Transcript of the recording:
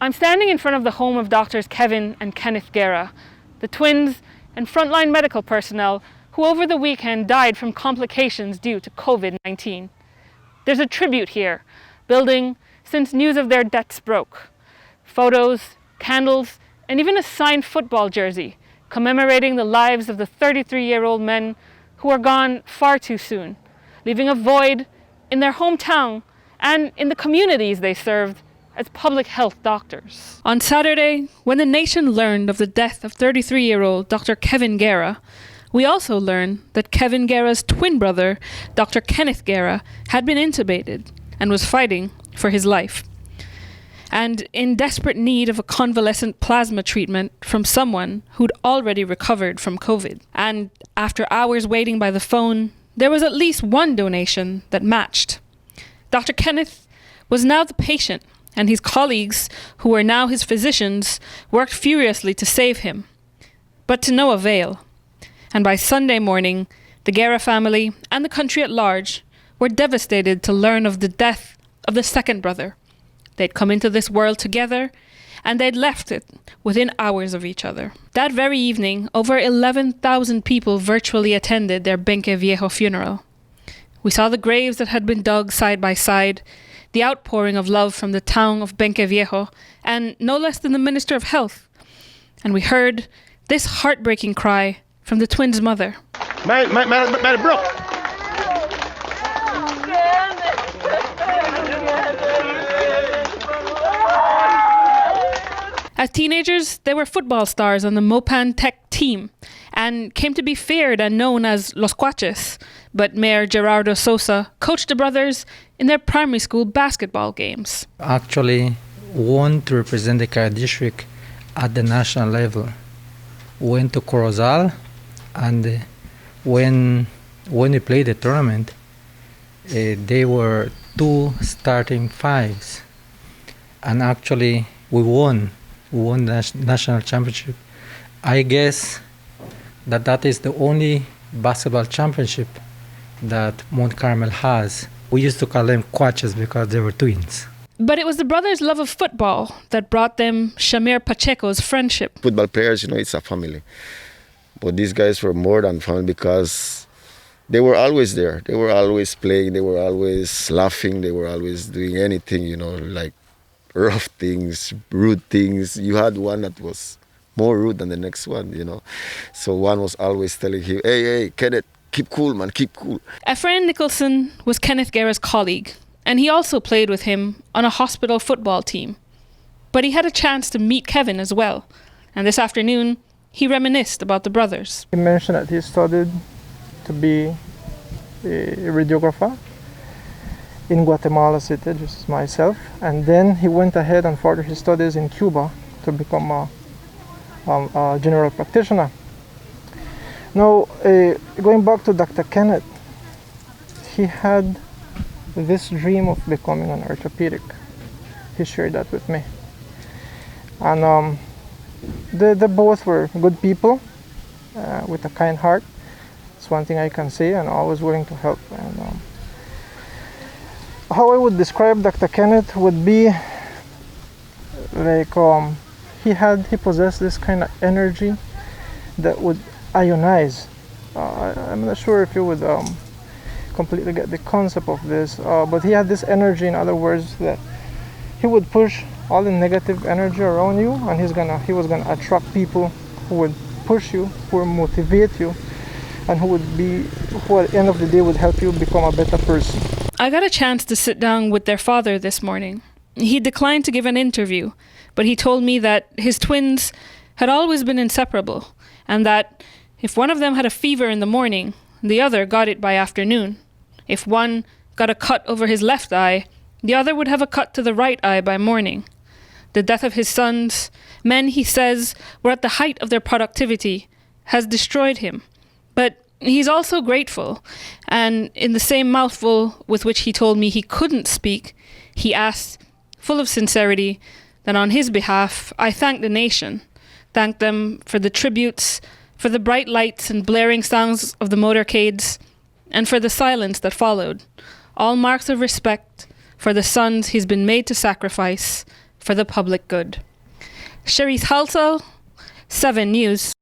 I'm standing in front of the home of doctors Kevin and Kenneth Guerra, the twins and frontline medical personnel who over the weekend died from complications due to COVID-19. There's a tribute here, building since news of their deaths broke. Photos, candles, and even a signed football jersey commemorating the lives of the 33-year-old men who are gone far too soon, leaving a void in their hometown and in the communities they served as public health doctors. On Saturday, when the nation learned of the death of 33-year-old Dr. Kevin Guerra, we also learned that Kevin Guerra's twin brother, Dr. Kenneth Guerra, had been intubated and was fighting for his life, and in desperate need of a convalescent plasma treatment from someone who'd already recovered from COVID. And after hours waiting by the phone, there was at least one donation that matched. Dr. Kenneth was now the patient, and his colleagues, who were now his physicians, worked furiously to save him, but to no avail. And by Sunday morning, the Guerra family and the country at large were devastated to learn of the death of the second brother. They'd come into this world together, and they'd left it within hours of each other. That very evening, over 11,000 people virtually attended their Benque Viejo funeral. We saw the graves that had been dug side by side, the outpouring of love from the town of Benque Viejo, and no less than the Minister of Health. And we heard this heartbreaking cry from the twins' mother. My bro. As teenagers, they were football stars on the Mopan Tech team and came to be feared and known as Los Cuaches. But Mayor Gerardo Sosa coached the brothers in their primary school basketball games. Actually, won to represent the Cara district at the national level. Went to Corozal, and when we played the tournament, they were 2 starting fives. And actually, we won the national championship. I guess that is the only basketball championship that Mount Carmel has. We used to call them Cuaches because they were twins. But it was the brothers' love of football that brought them Shamir Pacheco's friendship. Football players, it's a family. But these guys were more than family because they were always there. They were always playing. They were always laughing. They were always doing anything, like rough things, rude things. You had one that was more rude than the next one, So one was always telling him, hey, Kenneth, keep cool, man, keep cool. Efrain Nicholson was Kenneth Guerra's colleague, and he also played with him on a hospital football team. But he had a chance to meet Kevin as well, and this afternoon, he reminisced about the brothers. He mentioned that he studied to be a radiographer in Guatemala City, just as myself, and then he went ahead and furthered his studies in Cuba to become a general practitioner. Now, going back to Dr. Kenneth, he had this dream of becoming an orthopedic. He shared that with me. And they both were good people with a kind heart. It's one thing I can say, and always willing to help. And how I would describe Dr. Kenneth would be like he possessed this kind of energy that would ionize. I'm not sure if you would completely get the concept of this, but he had this energy, in other words, that he would push all the negative energy around you, and he was gonna attract people who would push you, who would motivate you, and who at the end of the day would help you become a better person. I got a chance to sit down with their father this morning. He declined to give an interview, but he told me that his twins had always been inseparable, and that if one of them had a fever in the morning, the other got it by afternoon. If one got a cut over his left eye, the other would have a cut to the right eye by morning. The death of his sons, men, he says, were at the height of their productivity, has destroyed him. But he's also grateful, and in the same mouthful with which he told me he couldn't speak, he asked, full of sincerity, that on his behalf I thank the nation, thank them for the tributes, for the bright lights and blaring sounds of the motorcades, and for the silence that followed, all marks of respect for the sons he's been made to sacrifice for the public good. Cherise Halsall, 7 News.